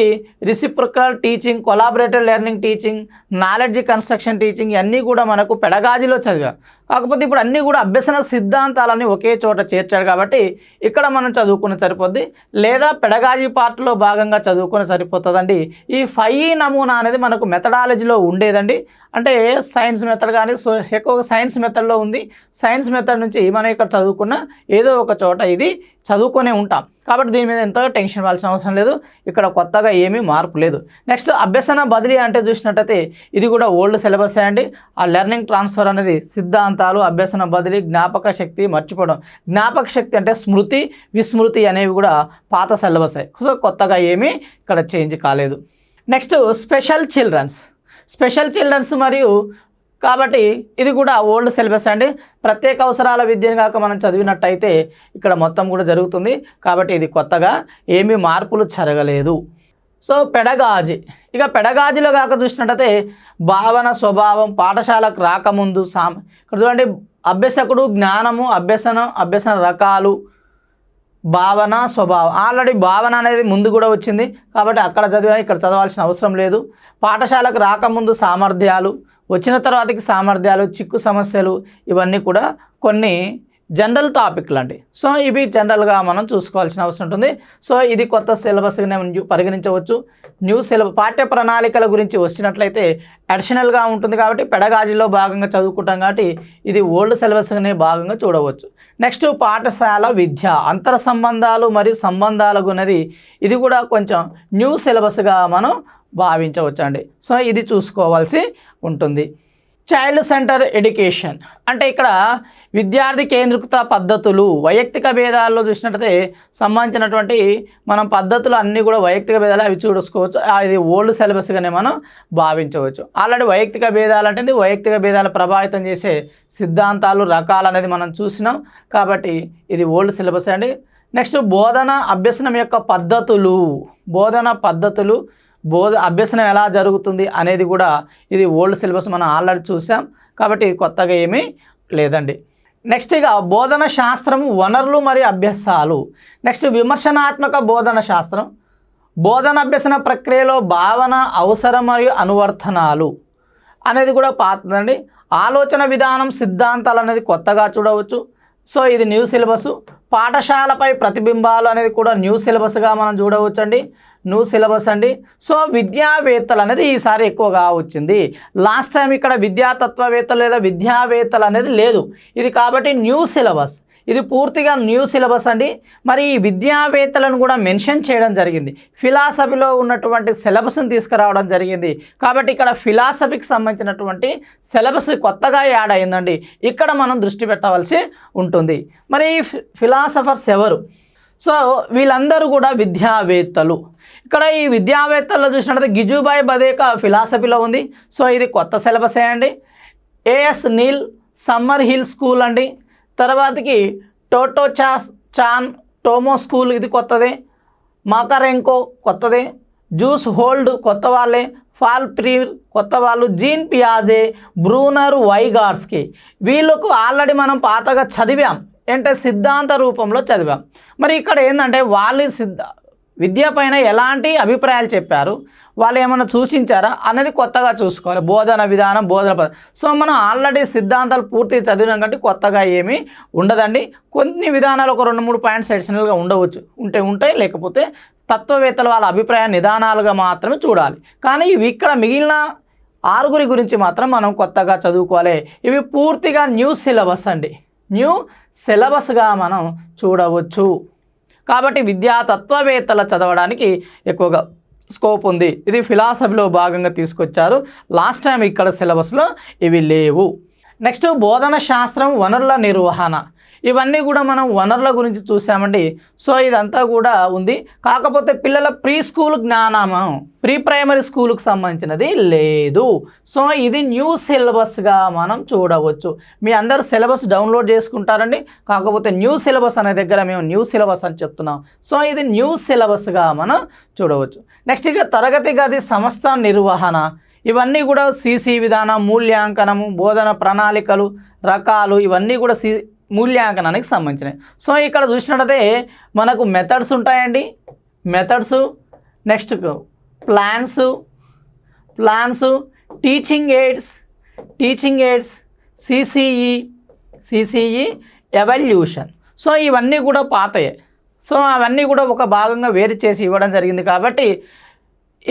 reciprocal teaching, collaborative learning teaching, knowledge construction teaching ఇవన్నీ కూడా మనకు పెడగాజీలో చదివాం. కాకపోతే ఇప్పుడు అన్నీ కూడా అభ్యసన సిద్ధాంతాలని ఒకే చోట చేర్చాడు కాబట్టి ఇక్కడ మనం చదువుకుని సరిపోద్ది, లేదా పెడగాజీ పార్ట్లో భాగంగా చదువుకుని సరిపోతుందండి. ఈ 5E నమూనా అనేది మనకు మెథడాలజీలో ఉండేదండి. అంటే సైన్స్ మెథడ్ కానీ ఎక్కువగా సైన్స్ మెథడ్లో ఉంది. సైన్స్ మెథడ్ నుంచి మనం ఇక్కడ చదువుకున్న ఏదో ఒక చోట ఇది చదువుకొనే ఉంటాం కాబట్టి దీని మీద ఎంతో టెన్షన్ పడాల్సిన అవసరం లేదు. ఇక్కడ కొత్తగా ఏమీ మార్పు లేదు. నెక్స్ట్ అభ్యసన బదిలీ అంటే చూసినట్టయితే ఇది కూడా ఓల్డ్ సిలబస్ అండి. ఆ లెర్నింగ్ ట్రాన్స్ఫర్ అనేది సిద్ధాంతాలు, అభ్యసన బదిలీ, జ్ఞాపక శక్తి మర్చిపోవడం. జ్ఞాపక శక్తి అంటే స్మృతి, విస్మృతి అనేవి కూడా పాత సిలబసే. సో కొత్తగా ఏమీ ఇక్కడ చేంజ్ కాలేదు. నెక్స్ట్ స్పెషల్ చిల్డ్రన్స్ మరియు కాబట్టి ఇది కూడా ఓల్డ్ సిలబస్ అండి. ప్రత్యేక అవసరాల విద్యను కాక మనం చదివినట్టయితే ఇక్కడ మొత్తం కూడా జరుగుతుంది కాబట్టి ఇది కొత్తగా ఏమీ మార్పులు జరగలేదు. సో పెడగాజీ, ఇక పెడగాజీలో కాక చూసినట్టయితే భావన, స్వభావం, పాఠశాలకు రాకముందు ఇక్కడ చూడండి అభ్యసకుడు, జ్ఞానము, అభ్యసన రకాలు, భావన, స్వభావం. ఆల్రెడీ భావన అనేది ముందు కూడా వచ్చింది కాబట్టి అక్కడ చదివా, ఇక్కడ చదవాల్సిన అవసరం లేదు. పాఠశాలకు రాకముందు సామర్థ్యాలు, వచ్చిన తర్వాతకి సామర్థ్యాలు, చిక్కు సమస్యలు ఇవన్నీ కూడా కొన్ని జనరల్ టాపిక్లు అండి. సో ఇవి జనరల్గా మనం చూసుకోవాల్సిన అవసరం ఉంటుంది. సో ఇది కొత్త సిలబస్గానే పరిగణించవచ్చు. న్యూ సిలబస్ పాఠ్య ప్రణాళికల గురించి వచ్చినట్లయితే అడిషనల్గా ఉంటుంది కాబట్టి పెడగాజీలో భాగంగా చదువుకుంటాం కాబట్టి ఇది ఓల్డ్ సిలబస్గానే భాగంగా చూడవచ్చు. నెక్స్ట్ పాఠశాల విద్య, అంతర సంబంధాలు మరియు సంబంధాలకు ఉన్నది ఇది కూడా కొంచెం న్యూ సిలబస్గా మనం భావించవచ్చు అండి. సో ఇది చూసుకోవాల్సి ఉంటుంది. చైల్డ్ సెంటర్ ఎడ్యుకేషన్ అంటే ఇక్కడ విద్యార్థి కేంద్రీకృత పద్ధతులు, వైయక్తిక భేదాల్లో చూసినట్టయితే సంబంధించినటువంటి మనం పద్ధతులు అన్నీ కూడా వైయక్తిక భేదాలు అవి చూసుకోవచ్చు. ఇది ఓల్డ్ సిలబస్గానే మనం భావించవచ్చు. ఆల్రెడీ వైయక్తిక భేదాలు అంటే వైయక్తిక భేదాలు ప్రభావితం చేసే సిద్ధాంతాలు, రకాలు అనేది మనం చూసినాం కాబట్టి ఇది ఓల్డ్ సిలబస్ అండి. నెక్స్ట్ బోధన అభ్యసనం యొక్క పద్ధతులు, అభ్యసనం ఎలా జరుగుతుంది అనేది కూడా ఇది ఓల్డ్ సిలబస్ మనం ఆల్రెడీ చూసాం కాబట్టి కొత్తగా ఏమీ లేదండి. నెక్స్ట్ ఇక బోధన శాస్త్రం, వనరులు మరియు అభ్యాసాలు. నెక్స్ట్ విమర్శనాత్మక బోధన శాస్త్రం, బోధన అభ్యసన ప్రక్రియలో భావన, అవసరం మరియు అనువర్తనాలు అనేది కూడా పాతదండి. ఆలోచన విధానం, సిద్ధాంతాలు అనేది కొత్తగా చూడవచ్చు. సో ఇది న్యూ సిలబస్. పాఠశాలపై ప్రతిబింబాలు అనేది కూడా న్యూ సిలబస్గా మనం చూడవచ్చు అండి. న్యూ సిలబస్ అండి. సో విద్యావేత్తలు అనేది ఈసారి ఎక్కువగా వచ్చింది. లాస్ట్ టైం ఇక్కడ విద్యాతత్వవేత్తలు లేదా విద్యావేత్తలు అనేది లేదు. ఇది కాబట్టి న్యూ సిలబస్, ఇది పూర్తిగా న్యూ సిలబస్ అండి. మరి ఈ విద్యావేత్తలను కూడా మెన్షన్ చేయడం జరిగింది. ఫిలాసఫీలో ఉన్నటువంటి సిలబస్ని తీసుకురావడం జరిగింది కాబట్టి ఇక్కడ ఫిలాసఫీకి సంబంధించినటువంటి సిలబస్ కొత్తగా యాడ్ అయిందండి. ఇక్కడ మనం దృష్టి పెట్టవలసి ఉంటుంది. మరి ఫిలాసఫర్స్ ఎవరు? సో వీళ్ళందరూ కూడా విద్యావేత్తలు. ఇక్కడ ఈ విద్యావేత్తల్లో చూసినట్లయితే గిజుభాయ్ బదేకా ఫిలాసఫీలో ఉంది. సో ఇది కొత్త సిలబసే అండి. AS Neill Summerhill school అండి. తర్వాతకి చాన్ టోమో స్కూల్ ఇది కొత్తదే. మాకరెంకో కొత్తదే. జూస్ హోల్డ్ కొత్త వాళ్ళే. ఫాల్ ప్రీర్ కొత్త వాళ్ళు. జీన్ పియాజే, బ్రూనర్, వైగార్స్కి వీళ్ళకు ఆల్రెడీ మనం పాతగా చదివాం. అంటే సిద్ధాంత రూపంలో చదివాం. మరి ఇక్కడ ఏంటంటే వాళ్ళు విద్య పైన ఎలాంటి అభిప్రాయాలు చెప్పారు, వాళ్ళు ఏమైనా సూచించారా అనేది కొత్తగా చూసుకోవాలి. బోధన విధానం, సో మనం ఆల్రెడీ సిద్ధాంతాలు పూర్తిగా చదివినాం కాబట్టి కొత్తగా ఏమీ ఉండదండి. కొన్ని విధానాలు ఒక 2-3 పాయింట్స్ అడిషనల్గా ఉండవచ్చు, ఉంటాయి లేకపోతే తత్వవేత్తల వాళ్ళ అభిప్రాయ నిదానాలుగా మాత్రమే చూడాలి. కానీ ఇవి ఇక్కడ మిగిలిన 6 గురించి మాత్రం మనం కొత్తగా చదువుకోవాలి. ఇవి పూర్తిగా న్యూ సిలబస్ అండి. న్యూ సిలబస్గా మనం చూడవచ్చు కాబట్టి విద్యా తత్వవేత్తల చదవడానికి ఎక్కువగా స్కోప్ ఉంది. ఇది ఫిలాసఫీలో భాగంగా తీసుకొచ్చారు. లాస్ట్ టైం ఇక్కడ సిలబస్లో ఇవి లేవు. నెక్స్ట్ బోధన శాస్త్రం, వనరుల నిర్వహణ. ఇవన్నీ కూడా మనం వనరుల గురించి చూసామండి. సో ఇదంతా కూడా ఉంది. కాకపోతే పిల్లల ప్రీ స్కూల్ జ్ఞానము, ప్రీ ప్రైమరీ స్కూల్కి సంబంధించినది లేదు. సో ఇది న్యూ సిలబస్గా మనం చూడవచ్చు. మీ అందరు సిలబస్ డౌన్లోడ్ చేసుకుంటారండి. కాకపోతే న్యూ సిలబస్ అనే దగ్గర మేము న్యూ సిలబస్ అని చెప్తున్నాం. సో ఇది న్యూ సిలబస్గా మనం చూడవచ్చు. నెక్స్ట్ ఇక తరగతి గది సంస్థ నిర్వహణ. ఇవన్నీ కూడా సిసి విధానం, మూల్యాంకనము, బోధన ప్రణాళికలు, రకాలు ఇవన్నీ కూడా మూల్యాంకనానికి సంబంధించినవి. సో ఇక్కడ చూసినట్టయితే మనకు మెథడ్స్ ఉంటాయండి, methods, next plans, teaching AIDS, CCE evolution. So ఇవన్నీ కూడా పాతయే. సో అవన్నీ కూడా ఒక భాగంగా వేరు చేసి ఇవ్వడం జరిగింది కాబట్టి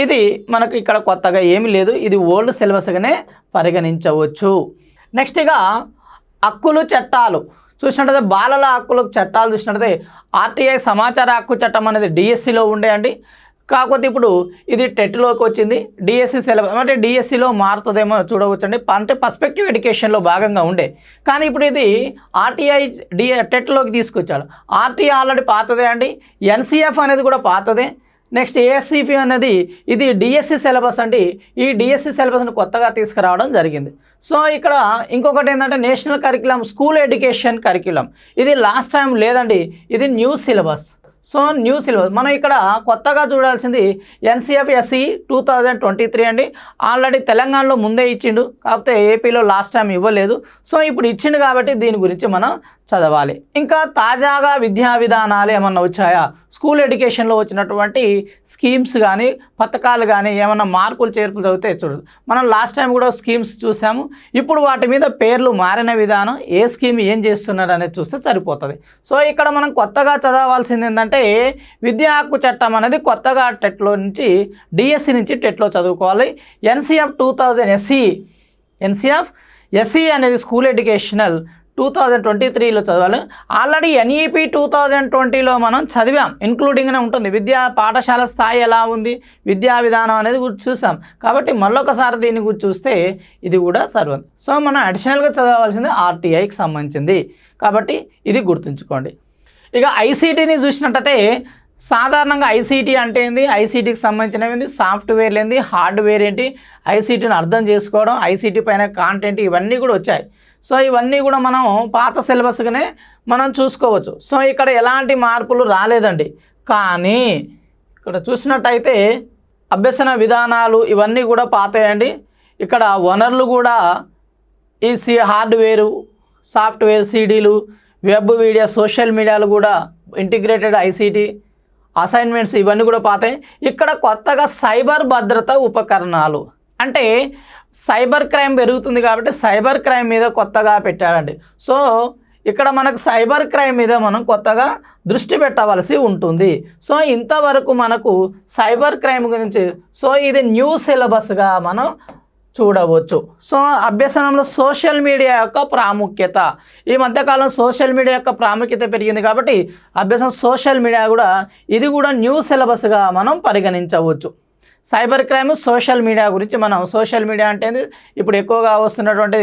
ఇది మనకు ఇక్కడ కొత్తగా ఏమీ లేదు, ఇది ఓల్డ్ సిలబస్గానే పరిగణించవచ్చు. నెక్స్ట్గా హక్కులు చట్టాలు చూసినట్టయితే బాలల హక్కులకు చట్టాలు చూసినట్టయితే ఆర్టీఐ సమాచార హక్కు చట్టం అనేది డిఎస్సిలో ఉండే అండి. కాకపోతే ఇప్పుడు ఇది టెట్లోకి వచ్చింది, డిఎస్సి సిలబస్ అంటే డిఎస్సిలో మారుతుందేమో చూడవచ్చండి. అంటే పర్స్పెక్టివ్ ఎడ్యుకేషన్లో భాగంగా ఉండే, కానీ ఇప్పుడు ఇది ఆర్టీఐ టెట్లోకి తీసుకొచ్చారు. ఆర్టీఐ ఆల్రెడీ పాతదే అండి, ఎన్సిఎఫ్ అనేది కూడా పాతదే. నెక్స్ట్ ఏఎస్సిపి అనేది ఇది డిఎస్సి సిలబస్ అండి. ఈ డిఎస్సి సిలబస్ని కొత్తగా తీసుకురావడం జరిగింది. సో ఇక్కడ ఇంకొకటి ఏంటంటే national curriculum, school education curriculum, ఇది లాస్ట్ టైం లేదండి, ఇది new syllabus. So new syllabus మనం ఇక్కడ కొత్తగా చూడాల్సింది ఎన్సిఎఫ్ ఎస్సి 2023 అండి. ఆల్రెడీ తెలంగాణలో ముందే ఇచ్చిండు, కాకపోతే ఏపీలో లాస్ట్ టైం ఇవ్వలేదు. సో ఇప్పుడు ఇచ్చిండు కాబట్టి దీని గురించి మనం చదవాలి. ఇంకా తాజాగా విద్యా విధానాలు ఏమన్నా వచ్చాయా, స్కూల్ ఎడ్యుకేషన్లో వచ్చినటువంటి స్కీమ్స్ కానీ పథకాలు కానీ ఏమన్నా మార్పులు చేర్పులు చదివితే చూడదు. మనం లాస్ట్ టైం కూడా స్కీమ్స్ చూసాము, ఇప్పుడు వాటి మీద పేర్లు మారిన విధానం, ఏ స్కీమ్ ఏం చేస్తున్నారు అనేది చూస్తే సరిపోతుంది. సో ఇక్కడ మనం కొత్తగా చదవాల్సింది ఏంటంటే విద్యా హక్కు చట్టం అనేది కొత్తగా టెట్లో నుంచి డిఎస్సి నుంచి టెట్లో చదువుకోవాలి. ఎన్సిఎఫ్ 2000 ఎస్సీ అనేది స్కూల్ ఎడ్యుకేషనల్ 2023లో చదవాలి. ఆల్రెడీ ఎన్ఈపి 2020లో మనం చదివాం, ఇంక్లూడింగ్నే ఉంటుంది. విద్యా పాఠశాల స్థాయి ఎలా ఉంది, విద్యా విధానం అనేది గురించి చూసాం. కాబట్టి మళ్ళొకసారి దీన్ని గురించి చూస్తే ఇది కూడా చదవాలి. సో మనం అడిషనల్గా చదవాల్సింది ఆర్టీఐకి సంబంధించింది కాబట్టి ఇది గుర్తుంచుకోండి. ఇక ఐసీటీని చూసినట్టయితే సాధారణంగా ఐసీటీ అంటే ఏంది, ఐసీటీకి సంబంధించినవి ఏంది, సాఫ్ట్వేర్ ఏంది, హార్డ్వేర్ ఏంటి, ఐసీటీని అర్థం చేసుకోవడం, ఐసీటీ పైన కాంటెంట్ ఇవన్నీ కూడా వచ్చాయి. సో ఇవన్నీ కూడా మనం పాత సిలబస్గానే మనం చూసుకోవచ్చు. సో ఇక్కడ ఎలాంటి మార్పులు రాలేదండి. కానీ ఇక్కడ చూసినట్టయితే అభ్యసన విధానాలు ఇవన్నీ కూడా పాతాయండి. ఇక్కడ వనరులు కూడా ఈ హార్డ్వేరు, సాఫ్ట్వేర్, సీడీలు, వెబ్ మీడియా, సోషల్ మీడియాలు కూడా ఇంటిగ్రేటెడ్ ఐసీటీ, అసైన్మెంట్స్ ఇవన్నీ కూడా పాతాయి. ఇక్కడ కొత్తగా సైబర్ భద్రత ఉపకరణాలు అంటే సైబర్ క్రైమ్ పెరుగుతుంది కాబట్టి సైబర్ క్రైమ్ మీద కొత్తగా పెట్టారండి. సో ఇక్కడ మనకు సైబర్ క్రైమ్ మీద మనం కొత్తగా దృష్టి పెట్టవలసి ఉంటుంది. సో ఇంతవరకు మనకు సైబర్ క్రైమ్ గురించి సో ఇది న్యూ సిలబస్గా మనం చూడవచ్చు. సో అభ్యసనంలో సోషల్ మీడియా యొక్క ప్రాముఖ్యత, ఈ మధ్యకాలం సోషల్ మీడియా యొక్క ప్రాముఖ్యత పెరిగింది కాబట్టి అభ్యసనం సోషల్ మీడియా కూడా ఇది కూడా న్యూ సిలబస్గా మనం పరిగణించవచ్చు. సైబర్ క్రైమ్, సోషల్ మీడియా గురించి మనం సోషల్ మీడియా అంటే ఇప్పుడు ఎక్కువగా వస్తున్నటువంటి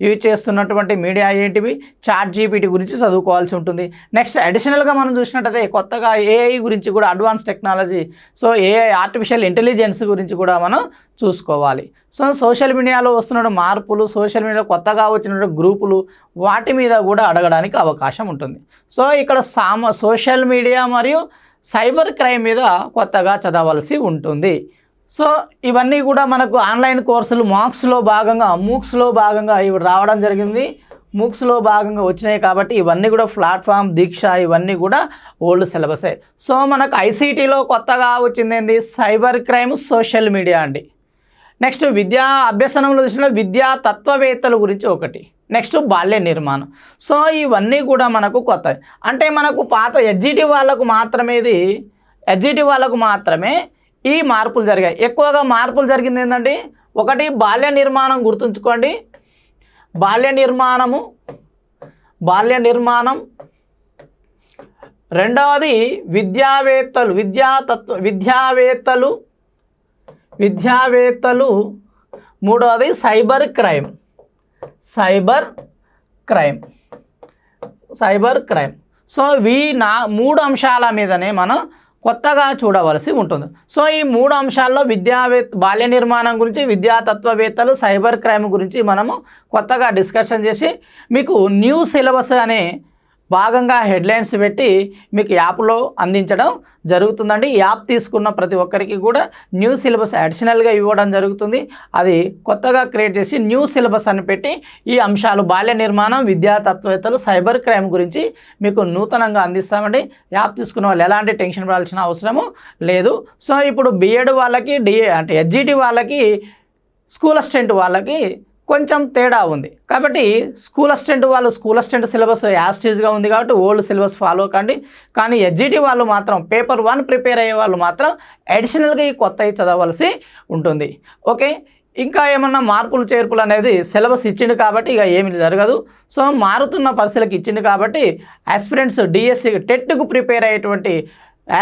యూజ్ చేస్తున్నటువంటి మీడియా ఏంటివి, చాట్ జీపీటీ గురించి చదువుకోవాల్సి ఉంటుంది. నెక్స్ట్ అడిషనల్గా మనం చూసినట్టయితే కొత్తగా ఏఐ గురించి కూడా, advance technology, so AI artificial intelligence గురించి కూడా మనం చూసుకోవాలి. సో సోషల్ మీడియాలో వస్తున్న మార్పులు, సోషల్ మీడియాలో కొత్తగా వచ్చిన గ్రూపులు వాటి మీద కూడా అడగడానికి అవకాశం ఉంటుంది. సో ఇక్కడ సోషల్ మీడియా మరియు సైబర్ క్రైమ్ మీద కొత్తగా చదవాల్సి ఉంటుంది. సో ఇవన్నీ కూడా మనకు ఆన్లైన్ కోర్సులు మూక్స్లో భాగంగా ఇవి రావడం జరిగింది. మూక్స్లో భాగంగా వచ్చినాయి కాబట్టి ఇవన్నీ కూడా ప్లాట్ఫామ్, దీక్ష ఇవన్నీ కూడా ఓల్డ్ సిలబసే. సో మనకు ఐసీటీలో కొత్తగా వచ్చింది ఏంది, సైబర్ క్రైమ్, సోషల్ మీడియా అండి. నెక్స్ట్ విద్యా అభ్యసనంలో చూసిన విద్యా తత్వవేత్తల గురించి ఒకటి. నెక్స్ట్ బాల్య నిర్మాణం. సో ఇవన్నీ కూడా మనకు కొత్త, అంటే మనకు పాత ఎడ్జిటి వాళ్ళకు మాత్రమే ఈ మార్పులు జరిగాయి. ఎక్కువగా మార్పులు జరిగింది ఏంటంటే ఒకటి బాల్య నిర్మాణం గుర్తుంచుకోండి, బాల్య నిర్మాణం. రెండవది విద్యావేత్తలు. మూడవది సైబర్ క్రైమ్. సో మూడు అంశాల మీదనే మనం కొత్తగా చూడవలసి ఉంటుంది. సో ఈ మూడు అంశాల్లో బాల్య నిర్మాణం గురించి, విద్యాతత్వవేత్తలు, సైబర్ క్రైమ్ గురించి మనము కొత్తగా డిస్కషన్ చేసి మీకు న్యూ సిలబస్ అనే భాగంగా హెడ్లైన్స్ పెట్టి మీకు యాప్లో అందించడం జరుగుతుందండి. ఈ యాప్ తీసుకున్న ప్రతి ఒక్కరికి కూడా న్యూ సిలబస్ అడిషనల్గా ఇవ్వడం జరుగుతుంది. అది కొత్తగా క్రియేట్ చేసి న్యూ సిలబస్ అని పెట్టి ఈ అంశాలు బాల్య నిర్మాణం, విద్యా తత్వవేత్తలు, సైబర్ క్రైమ్ గురించి మీకు నూతనంగా అందిస్తామండి. యాప్ తీసుకున్న వాళ్ళు ఎలాంటి టెన్షన్ పడాల్సిన అవసరము లేదు. సో ఇప్పుడు బీఎడ్ వాళ్ళకి అంటే హెచ్జిటి వాళ్ళకి, స్కూల్ అసిస్టెంట్ వాళ్ళకి కొంచెం తేడా ఉంది. కాబట్టి స్కూల్ అసిస్టెంట్ సిలబస్ యాస్టీజ్గా ఉంది కాబట్టి ఓల్డ్ సిలబస్ ఫాలో కండి. కానీ హెచ్జిటి వాళ్ళు మాత్రం పేపర్ 1 ప్రిపేర్ అయ్యే వాళ్ళు మాత్రం అడిషనల్గా ఈ కొత్తవి చదవలసి ఉంటుంది. ఓకే, ఇంకా ఏమన్నా మార్పులు చేర్పులు అనేది సిలబస్ ఇచ్చిండు కాబట్టి ఇక ఏమి జరగదు. సో మారుతున్న పరిస్థితులకు ఇచ్చిండు కాబట్టి ఆస్పిరెంట్స్ డిఎస్సి టెట్కు ప్రిపేర్ అయ్యేటువంటి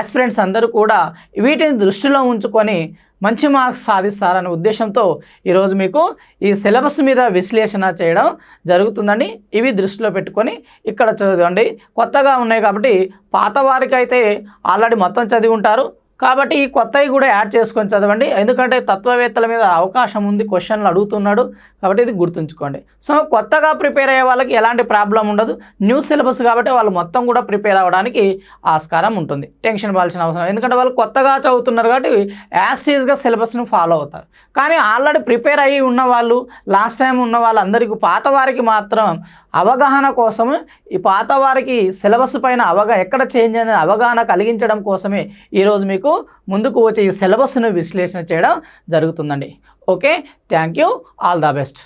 ఆస్పిరెంట్స్ అందరూ కూడా వీటిని దృష్టిలో ఉంచుకొని మంచి మార్క్స్ సాధిస్తారనే ఉద్దేశంతో ఈరోజు మీకు ఈ సిలబస్ మీద విశ్లేషణ చేయడం జరుగుతుందండి. ఇవి దృష్టిలో పెట్టుకొని ఇక్కడ చదవండి. కొత్తగా ఉన్నాయి కాబట్టి పాత వారికి అయితే ఆల్రెడీ మొత్తం చదివి ఉంటారు కాబట్టి ఈ కొత్తవి కూడా యాడ్ చేసుకొని చదవండి. ఎందుకంటే తత్వవేత్తల మీద అవకాశం ఉంది, క్వశ్చన్లు అడుగుతున్నాడు కాబట్టి ఇది గుర్తుంచుకోండి. సో కొత్తగా ప్రిపేర్ అయ్యే వాళ్ళకి ఎలాంటి ప్రాబ్లం ఉండదు. న్యూ సిలబస్ కాబట్టి వాళ్ళు మొత్తం కూడా ప్రిపేర్ అవ్వడానికి ఆస్కారం ఉంటుంది. టెన్షన్ పడాల్సిన అవసరం, ఎందుకంటే వాళ్ళు కొత్తగా చదువుతున్నారు కాబట్టి యాస్టీజ్గా సిలబస్ను ఫాలో అవుతారు. కానీ ఆల్రెడీ ప్రిపేర్ అయ్యి ఉన్న వాళ్ళు, లాస్ట్ టైం ఉన్న వాళ్ళందరికీ, పాత వారికి మాత్రం అవగాహన కోసం, ఈ పాత వారికి సిలబస్ పైన ఎక్కడ చేంజ్ అనేది అవగాహన కలిగించడం కోసమే ఈరోజు మీకు ముందుకు వచ్చే ఈ సిలబస్ను విశ్లేషణ చేయడం జరుగుతుందండి. Okay, thank you, all the best.